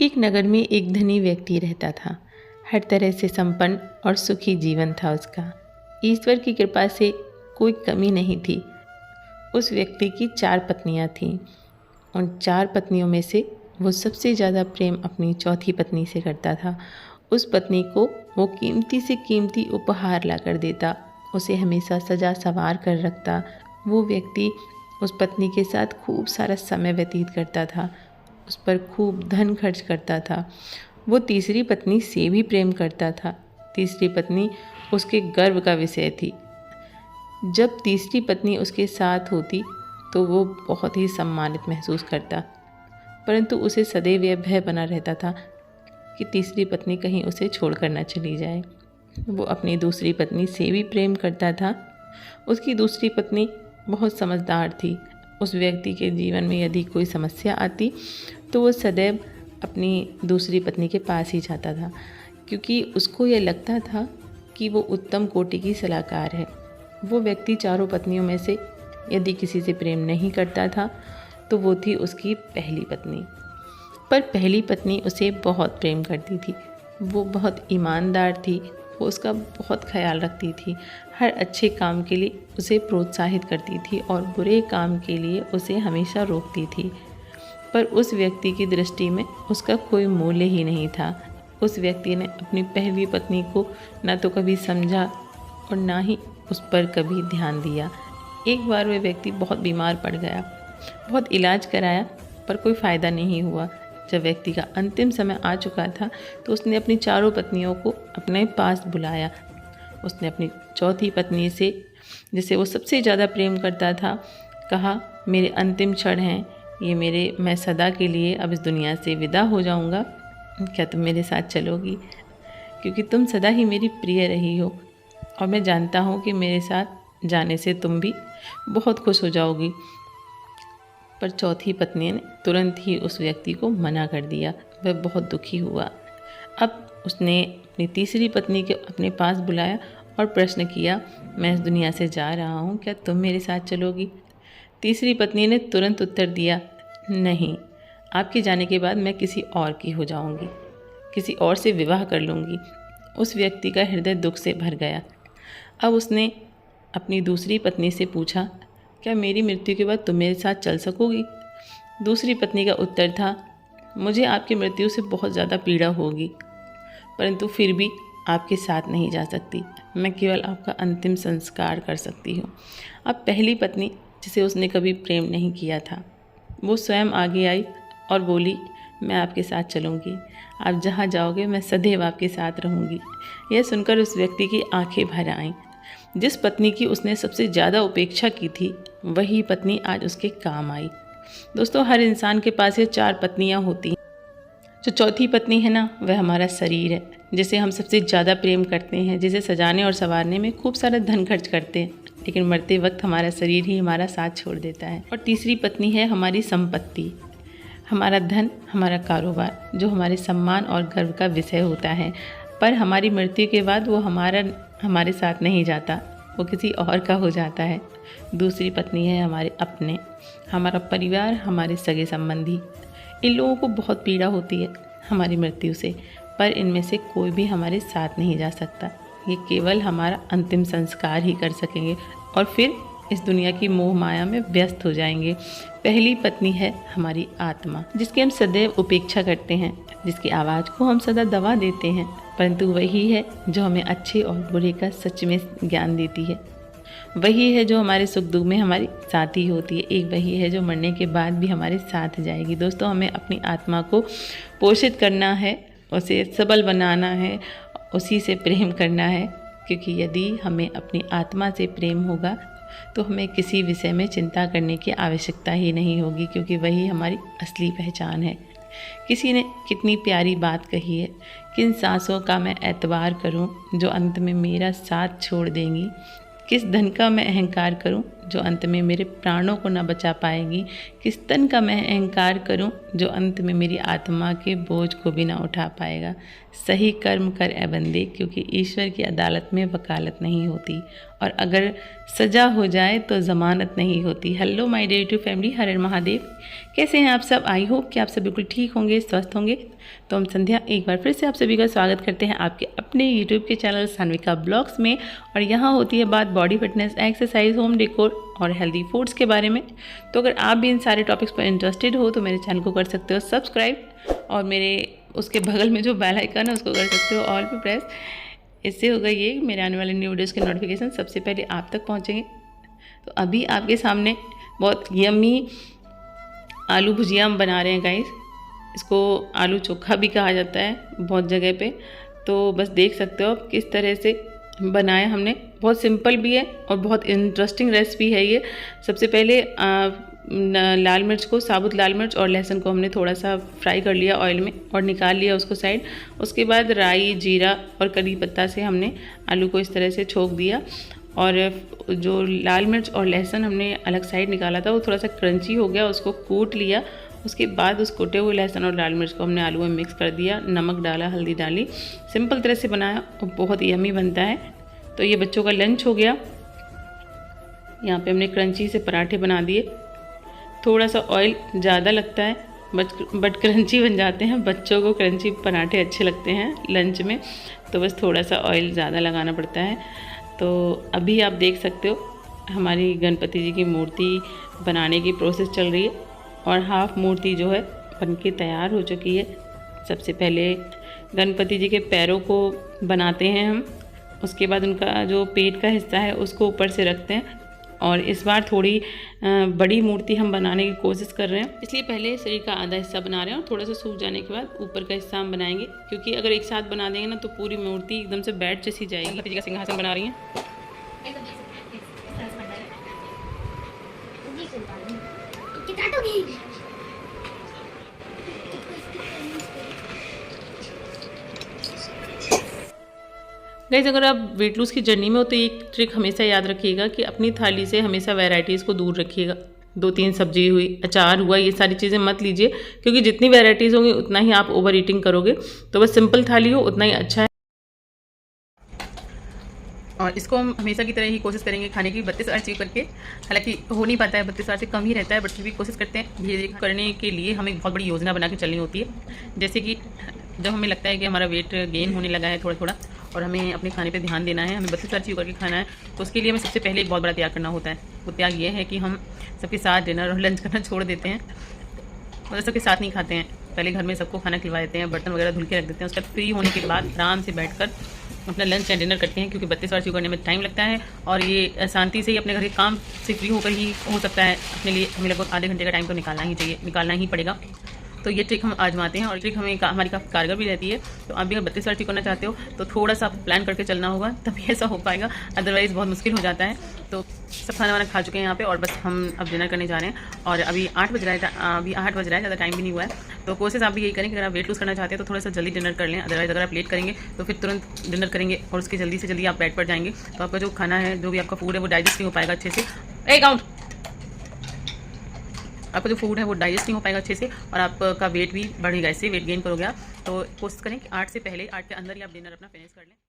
एक नगर में एक धनी व्यक्ति रहता था। हर तरह से संपन्न और सुखी जीवन था उसका। ईश्वर की कृपा से कोई कमी नहीं थी। उस व्यक्ति की 4 पत्नियां थीं। उन 4 पत्नियों में से वो सबसे ज़्यादा प्रेम अपनी चौथी पत्नी से करता था। उस पत्नी को वो कीमती से कीमती उपहार ला कर देता, उसे हमेशा सजा संवार कर रखता। वो व्यक्ति उस पत्नी के साथ खूब सारा समय व्यतीत करता था, उस पर खूब धन खर्च करता था। वो तीसरी पत्नी से भी प्रेम करता था। तीसरी पत्नी उसके गर्व का विषय थी। जब तीसरी पत्नी उसके साथ होती तो वो बहुत ही सम्मानित महसूस करता, परंतु उसे सदैव यह भय बना रहता था कि तीसरी पत्नी कहीं उसे छोड़कर न चली जाए। वो अपनी दूसरी पत्नी से भी प्रेम करता था। उसकी दूसरी पत्नी बहुत समझदार थी। उस व्यक्ति के जीवन में यदि कोई समस्या आती तो वो सदैव अपनी दूसरी पत्नी के पास ही जाता था, क्योंकि उसको यह लगता था कि वो उत्तम कोटि की सलाहकार है। वो व्यक्ति 4 पत्नियों में से यदि किसी से प्रेम नहीं करता था तो वो थी उसकी पहली पत्नी। पर पहली पत्नी उसे बहुत प्रेम करती थी। वो बहुत ईमानदार थी, वो उसका बहुत ख्याल रखती थी। हर अच्छे काम के लिए उसे प्रोत्साहित करती थी और बुरे काम के लिए उसे हमेशा रोकती थी। पर उस व्यक्ति की दृष्टि में उसका कोई मूल्य ही नहीं था। उस व्यक्ति ने अपनी पहली पत्नी को न तो कभी समझा और ना ही उस पर कभी ध्यान दिया। एक बार वह व्यक्ति बहुत बीमार पड़ गया। बहुत इलाज कराया पर कोई फ़ायदा नहीं हुआ। जब व्यक्ति का अंतिम समय आ चुका था तो उसने अपनी 4 पत्नियों को अपने पास बुलाया। उसने अपनी चौथी पत्नी से, जिसे वो सबसे ज़्यादा प्रेम करता था, कहा, मेरे अंतिम क्षण हैं ये, मैं सदा के लिए अब इस दुनिया से विदा हो जाऊंगा। क्या तुम मेरे साथ चलोगी? क्योंकि तुम सदा ही मेरी प्रिय रही हो और मैं जानता हूँ कि मेरे साथ जाने से तुम भी बहुत खुश हो जाओगी। पर चौथी पत्नी ने तुरंत ही उस व्यक्ति को मना कर दिया। वह बहुत दुखी हुआ। अब उसने अपनी तीसरी पत्नी को अपने पास बुलाया और प्रश्न किया, मैं इस दुनिया से जा रहा हूँ, क्या तुम मेरे साथ चलोगी? तीसरी पत्नी ने तुरंत उत्तर दिया, नहीं, आपके जाने के बाद मैं किसी और की हो जाऊँगी, किसी और से विवाह कर लूँगी। उस व्यक्ति का हृदय दुख से भर गया। अब उसने अपनी दूसरी पत्नी से पूछा, क्या मेरी मृत्यु के बाद तुम मेरे साथ चल सकोगी? दूसरी पत्नी का उत्तर था, मुझे आपकी मृत्यु से बहुत ज़्यादा पीड़ा होगी, परंतु फिर भी आपके साथ नहीं जा सकती। मैं केवल आपका अंतिम संस्कार कर सकती हूँ। अब पहली पत्नी, जिसे उसने कभी प्रेम नहीं किया था, वो स्वयं आगे आई और बोली, मैं आपके साथ चलूँगी, आप जहाँ जाओगे मैं सदैव आपके साथ रहूँगी। यह सुनकर उस व्यक्ति की आंखें भर आईं। जिस पत्नी की उसने सबसे ज़्यादा उपेक्षा की थी, वही पत्नी आज उसके काम आई। दोस्तों, हर इंसान के पास ये 4 पत्नियाँ होती हैं। जो चौथी पत्नी है ना, वह हमारा शरीर है, जिसे हम सबसे ज़्यादा प्रेम करते हैं, जिसे सजाने और संवारने में खूब सारा धन खर्च करते हैं, लेकिन मरते वक्त हमारा शरीर ही हमारा साथ छोड़ देता है। और तीसरी पत्नी है हमारी संपत्ति, हमारा धन, हमारा कारोबार, जो हमारे सम्मान और गर्व का विषय होता है। पर हमारी मृत्यु के बाद वो हमारे साथ नहीं जाता, वो किसी और का हो जाता है। दूसरी पत्नी है हमारे अपने, हमारा परिवार, हमारे सगे संबंधी। इन लोगों को बहुत पीड़ा होती है हमारी मृत्यु से, पर इनमें से कोई भी हमारे साथ नहीं जा सकता। ये केवल हमारा अंतिम संस्कार ही कर सकेंगे और फिर इस दुनिया की मोह माया में व्यस्त हो जाएंगे। पहली पत्नी है हमारी आत्मा, जिसकी हम सदैव उपेक्षा करते हैं, जिसकी आवाज़ को हम सदा दबा देते हैं, परंतु वही है जो हमें अच्छे और बुरे का सच में ज्ञान देती है। वही है जो हमारे सुख दुख में हमारी साथी होती है। एक वही है जो मरने के बाद भी हमारे साथ जाएगी। दोस्तों, हमें अपनी आत्मा को पोषित करना है, उसे सबल बनाना है, उसी से प्रेम करना है, क्योंकि यदि हमें अपनी आत्मा से प्रेम होगा तो हमें किसी विषय में चिंता करने की आवश्यकता ही नहीं होगी, क्योंकि वही हमारी असली पहचान है। किसी ने कितनी प्यारी बात कही है, किन सांसों का मैं एतबार करूं जो अंत में मेरा साथ छोड़ देंगी, किस धन का मैं अहंकार करूं जो अंत में मेरे प्राणों को न बचा पाएगी। किस तन का मैं अहंकार करूं जो अंत में मेरी आत्मा के बोझ को भी ना उठा पाएगा। सही कर्म कर ए बंदे, क्योंकि ईश्वर की अदालत में वकालत नहीं होती, और अगर सजा हो जाए तो ज़मानत नहीं होती। Hello my dear YouTube family, हर हर महादेव। कैसे हैं आप सब? आई होप कि आप सब बिल्कुल ठीक होंगे, स्वस्थ होंगे। तो हम संध्या एक बार फिर से आप सभी का स्वागत करते हैं आपके अपने यूट्यूब के चैनल सान्विका ब्लॉग्स में। और यहाँ होती है बात body fitness, exercise, home decor और हेल्दी फूड्स के बारे में। तो अगर आप भी इन सारे टॉपिक्स पर इंटरेस्टेड हो तो मेरे चैनल को कर सकते हो सब्सक्राइब, और मेरे उसके बगल में जो बेल आइकन है उसको कर सकते हो ऑल पे प्रेस। इससे होगा ये मेरे आने वाले न्यू वीडियोज़ के नोटिफिकेशन सबसे पहले आप तक पहुँचेंगे। तो अभी आपके सामने बहुत यम्मी आलू भुजिया हम बना रहे हैं गाइस। इसको आलू चोखा भी कहा जाता है बहुत जगह पे। तो बस देख सकते हो आप किस तरह से बनाया हमने। बहुत सिंपल भी है और बहुत इंटरेस्टिंग रेसिपी है ये। सबसे पहले लाल मिर्च को, साबुत लाल मिर्च और लहसुन को हमने थोड़ा सा फ्राई कर लिया ऑयल में और निकाल लिया उसको साइड। उसके बाद राई, जीरा और करी पत्ता से हमने आलू को इस तरह से छोक दिया, और जो लाल मिर्च और लहसुन हमने अलग साइड निकाला था वो थोड़ा सा क्रंची हो गया, उसको कूट लिया। उसके बाद उस कूटे हुए लहसुन और लाल मिर्च को हमने आलू में मिक्स कर दिया, नमक डाला, हल्दी डाली, सिंपल तरह से बनाया और बहुत यम्मी बनता है। तो ये बच्चों का लंच हो गया। यहाँ पे हमने क्रंची से पराठे बना दिए। थोड़ा सा ऑयल ज़्यादा लगता है बट क्रंची बन जाते हैं। बच्चों को क्रंची पराठे अच्छे लगते हैं लंच में, तो बस थोड़ा सा ऑयल ज़्यादा लगाना पड़ता है। तो अभी आप देख सकते हो हमारी गणपति जी की मूर्ति बनाने की प्रोसेस चल रही है, और हाफ मूर्ति जो है बनके तैयार हो चुकी है। सबसे पहले गणपति जी के पैरों को बनाते हैं हम, उसके बाद उनका जो पेट का हिस्सा है उसको ऊपर से रखते हैं। और इस बार थोड़ी बड़ी मूर्ति हम बनाने की कोशिश कर रहे हैं, इसलिए पहले शरीर का आधा हिस्सा बना रहे हैं और थोड़ा सा सूख जाने के बाद ऊपर का हिस्सा हम बनाएंगे, क्योंकि अगर एक साथ बना देंगे ना तो पूरी मूर्ति एकदम से बैठ जैसी जाएगी। गणपति जी का सिंहासन बना रही हैं। गाइस, अगर आप वेट लूज़ की जर्नी में हो तो एक ट्रिक हमेशा याद रखिएगा कि अपनी थाली से हमेशा वैराइटीज़ को दूर रखिएगा। 2-3 सब्जी हुई, अचार हुआ, ये सारी चीज़ें मत लीजिए, क्योंकि जितनी वैराइटीज़ होंगी उतना ही आप ओवर ईटिंग करोगे। तो बस सिंपल थाली हो उतना ही अच्छा है। और इसको हम हमेशा की तरह ही कोशिश करेंगे खाने की 32 आवर अचीव करके। हालांकि हो नहीं पाता है, 32 आवर से कम ही रहता है, बट फिर भी कोशिश करते हैं। ये करने के लिए हमें बहुत बड़ी योजना बना के चलनी होती है। जैसे कि जब हमें लगता है कि हमारा वेट गेन होने लगा है थोड़ा थोड़ा और हमें अपने खाने पे ध्यान देना है, हमें 32 आवर अचीव करके खाना है, तो उसके लिए हमें सबसे पहले एक बहुत बड़ा त्याग करना होता है। वो त्याग ये है कि हम सबके साथ डिनर और लंच करना छोड़ देते हैं, मतलब सबके साथ नहीं खाते हैं। पहले घर में सबको खाना खिलवा देते हैं, बर्तन वगैरह धुल के रख देते हैं। उसके बाद फ्री होने के बाद आराम से बैठकर अपना लंच या डिनर करते हैं, क्योंकि 32 आवर अचीव करने में टाइम लगता है और ये शांति से ही अपने घर के काम से फ्री होकर ही हो सकता है। अपने लिए हमें लगभग आधे घंटे का टाइम तो निकालना ही चाहिए, निकालना ही पड़ेगा। तो ये ट्रिक हम आजमाते हैं और ट्रिक हमें हमारी काफ़ी कारगर भी रहती है। तो आप भी अगर 32 आवर अचीव करना चाहते हो तो थोड़ा सा प्लान करके चलना होगा, तभी ऐसा हो पाएगा, अदरवाइज़ बहुत मुश्किल हो जाता है। तो सब खाना वाना खा चुके हैं यहाँ पे और बस हम अब डिनर करने जा रहे हैं। और अभी 8 बज रहा है, ज़्यादा टाइम भी नहीं हुआ है। तो कोशिश आप भी यही करें कि अगर आप वेट लूज़ करना चाहते हैं तो थोड़ा सा जल्दी डिनर कर लें, अदरवाइज़ अगर आप लेट करेंगे तो फिर तुरंत डिनर करेंगे और उसके जल्दी से जल्दी आप बेड पर जाएंगे तो आपका जो खाना है, जो भी आपका फूड है वो डाइजेस्ट नहीं हो पाएगा अच्छे से। आपका जो फूड है वो डाइजेस्ट नहीं हो पाएगा अच्छे से और आपका वेट भी बढ़ेगा, इससे वेट गेन करोगे आप। तो कोशिश करें कि 8 से पहले, 8 के अंदर ही आप डिनर अपना फिनिश कर लें।